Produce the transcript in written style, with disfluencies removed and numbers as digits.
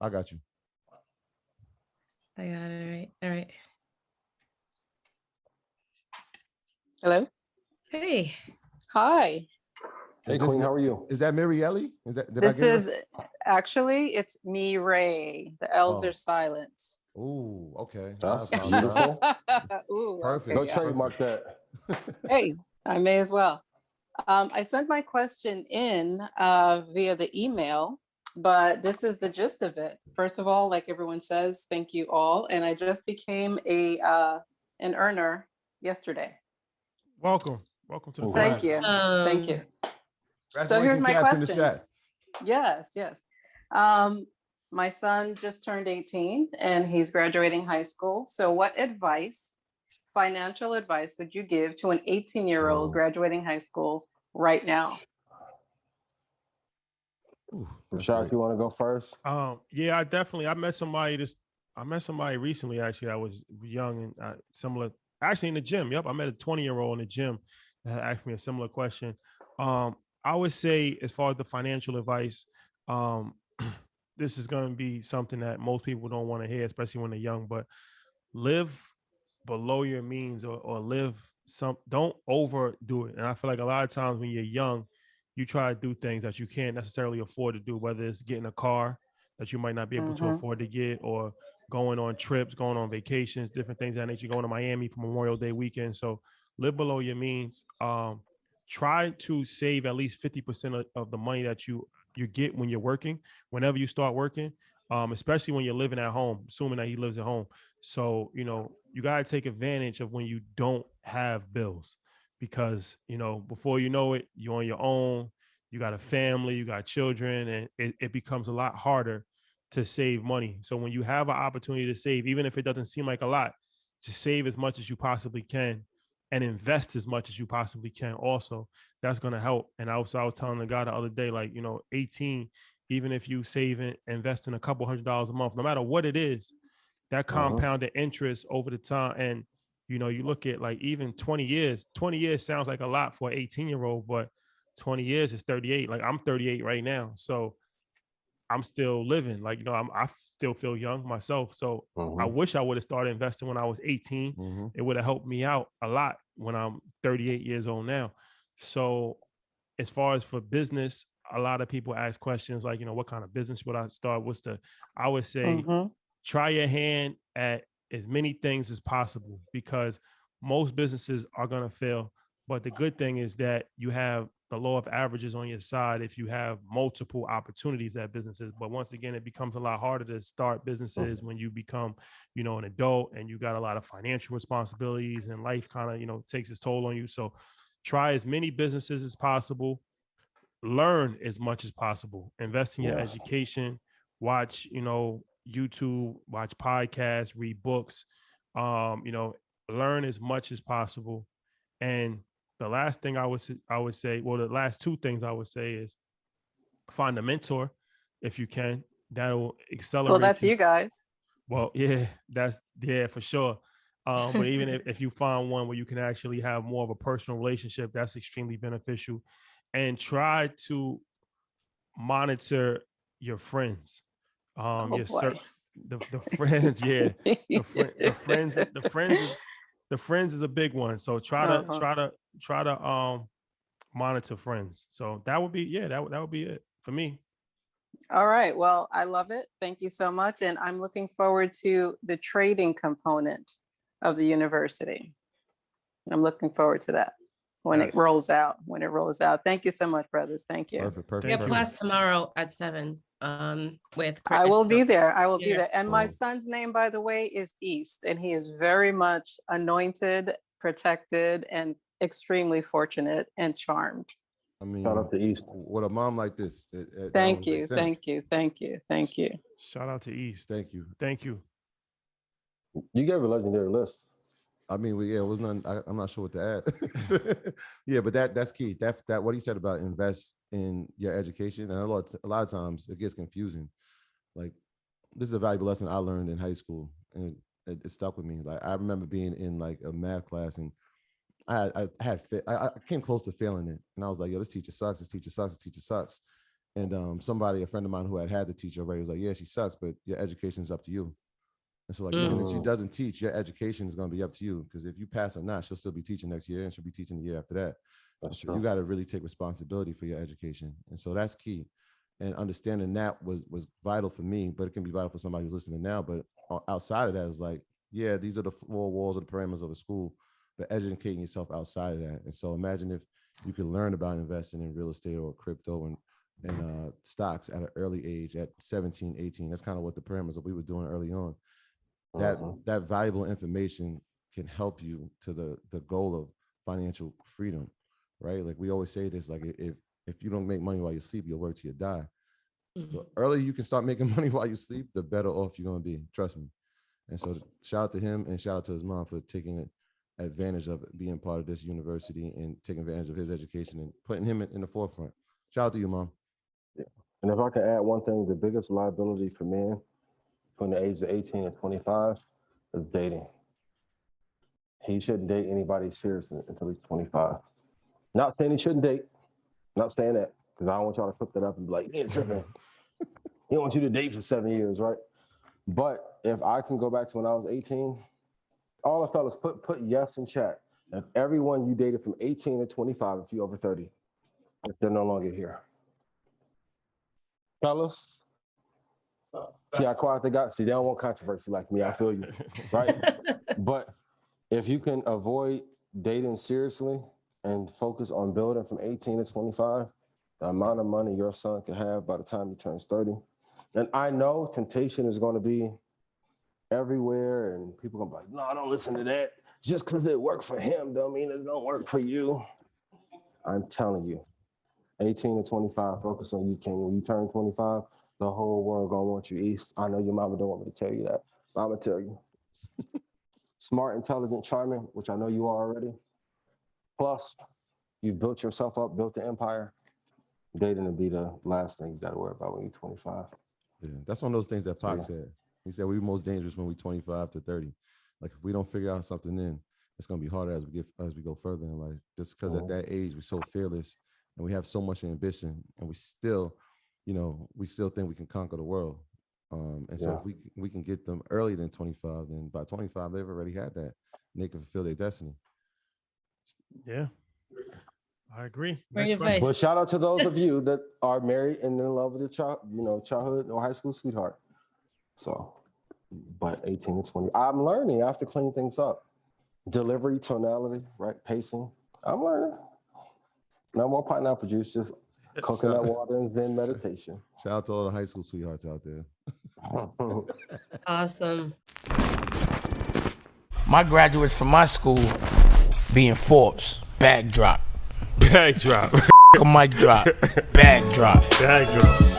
I got you. I got it. All right. Hello. Hey. Hi. Hey, Queen, how are you? Is that Marielle? This is actually, it's me, Ray. The L's are silent. Oh, okay. That's beautiful. Ooh, perfect. Go trademark that. Hey, I may as well. I sent my question in via the email, but this is the gist of it. First of all, like everyone says, thank you all. And I just became an earner yesterday. Welcome to the Thank you. Thank you. So here's my question. In the chat. Yes. My son just turned 18 and he's graduating high school. So what financial advice would you give to an 18-year-old graduating high school right now? Rashad, you want to go first? Yeah, I met somebody recently, actually. I was young and similar, actually in the gym. Yep. I met a 20-year-old in the gym that asked me a similar question. I would say, as far as the financial advice, this is going to be something that most people don't want to hear, especially when they're young, but live below your means or don't overdo it. And I feel like a lot of times when you're young, you try to do things that you can't necessarily afford to do, whether it's getting a car that you might not be able to afford to get, or going on trips, going on vacations, different things that nature, going to Miami for Memorial Day weekend. So live below your means. Try to save at least 50% of the money that you get when you're working, whenever you start working, especially when you're living at home, assuming that he lives at home. So, you got to take advantage of when you don't have bills, because, before you know it, you're on your own, you got a family, you got children, and it becomes a lot harder to save money. So when you have an opportunity to save, even if it doesn't seem like a lot, to save as much as you possibly can and invest as much as you possibly can also, that's going to help. And I was telling the guy the other day, like, 18, even if you save and invest in a couple $100s a month, no matter what it is, that compounded interest over the time. And, you look at like even 20 years sounds like a lot for an 18-year-old, but 20 years is 38. Like, I'm 38 right now. So I'm still living. Like, I still feel young myself. So I wish I would have started investing when I was 18. It would have helped me out a lot when I'm 38 years old now. So as far as for business, a lot of people ask questions like, what kind of business would I start? I would say, try your hand at as many things as possible, because most businesses are going to fail. But the good thing is that you have the law of averages on your side if you have multiple opportunities at businesses. But once again, it becomes a lot harder to start businesses when you become, an adult and you got a lot of financial responsibilities and life kind of, takes its toll on you. So try as many businesses as possible, learn as much as possible, invest in your education, watch, YouTube, watch podcasts, read books, learn as much as possible. And the last thing I would say, well, the last two things I would say is find a mentor if you can. That'll accelerate. Well, that's you guys. Well, yeah, for sure. But even if you find one where you can actually have more of a personal relationship, that's extremely beneficial. And try to monitor your friends. The friends, yeah, the friends is a big one. So try to monitor friends. So that would be that would be it for me. All right. Well, I love it. Thank you so much. And I'm looking forward to the trading component of the university. I'm looking forward to that when it rolls out. Thank you so much, brothers. Thank you. Perfect. We have class tomorrow at 7 with Chris. I will be there. be there. And my son's name, by the way, is East, and he is very much anointed, protected, and extremely fortunate and charmed. I mean, shout out to East. With a mom like this. Thank you. Shout out to East. Thank you. You gave a legendary list. I mean, it was none. I'm not sure what to add. Yeah, but that's key. That what he said about invest in your education, and a lot of times it gets confusing. Like, this is a valuable lesson I learned in high school, and it stuck with me. Like, I remember being in like a math class, and I came close to failing it, and I was like, "Yo, this teacher sucks. And somebody, a friend of mine who had the teacher already was like, yeah, she sucks, but your education is up to you. And so like, even if she doesn't teach, your education is going to be up to you. Because if you pass or not, she'll still be teaching next year and she'll be teaching the year after that. That's So you got to really take responsibility for your education. And so that's key. And understanding that was vital for me, but it can be vital for somebody who's listening now. But outside of that is like, yeah, these are the four walls or the parameters of a school, but educating yourself outside of that. And so imagine if you could learn about investing in real estate or crypto and stocks at an early age, at 17, 18. That's kind of what the parameters that we were doing early on. That valuable information can help you to the goal of financial freedom, right? Like we always say this, like if you don't make money while you sleep, you'll work till you die. The earlier you can start making money while you sleep, the better off you're going to be. Trust me. And so shout out to him and shout out to his mom for taking advantage of it, being part of this university and taking advantage of his education and putting him in the forefront. Shout out to you, Mom. Yeah. And if I can add one thing, the biggest liability for men from the age of 18 and 25 is dating. He shouldn't date anybody seriously until he's 25. Not saying he shouldn't date. Not saying that, because I don't want y'all to flip that up and be like, yeah, tripping. He don't want you to date for 7 years, right? But if I can go back to when I was 18, all the fellas put yes in chat. If everyone you dated from 18 to 25, if you're over 30, if they're no longer here. Fellas, see how quiet they got? See, they don't want controversy like me, I feel you, right? But if you can avoid dating seriously and focus on building from 18 to 25, the amount of money your son can have by the time he turns 30. And I know temptation is going to be everywhere and people are going to be like, no, don't listen to that. Just because it worked for him don't mean it don't work for you. I'm telling you, 18 to 25, focus on you, King. When you turn 25, the whole world going to want you east. I know your mama don't want me to tell you that, but I'm going to tell you. Smart, intelligent, charming, which I know you are already. Plus, you've built yourself up, built the empire. Dating will be the last thing you got to worry about when you're 25. Yeah, that's one of those things that Pac said. He said we're most dangerous when we're 25 to 30. Like if we don't figure out something then, it's gonna be harder as we go further in life. Just because at that age we're so fearless and we have so much ambition, and we still think we can conquer the world. So if we can get them earlier than 25, then by 25 they've already had that, and they can fulfill their destiny. Yeah, I agree. Great advice. But shout out to those of you that are married and in love with your childhood or high school sweetheart. So, but 18 to 20, I'm learning. I have to clean things up. Delivery, tonality, right? Pacing. I'm learning. No more pineapple juice, just coconut water and Zen meditation. Shout out to all the high school sweethearts out there. Awesome. My graduates from my school being Forbes, bag drop. Bag drop. A mic drop, bag drop. Bag drop.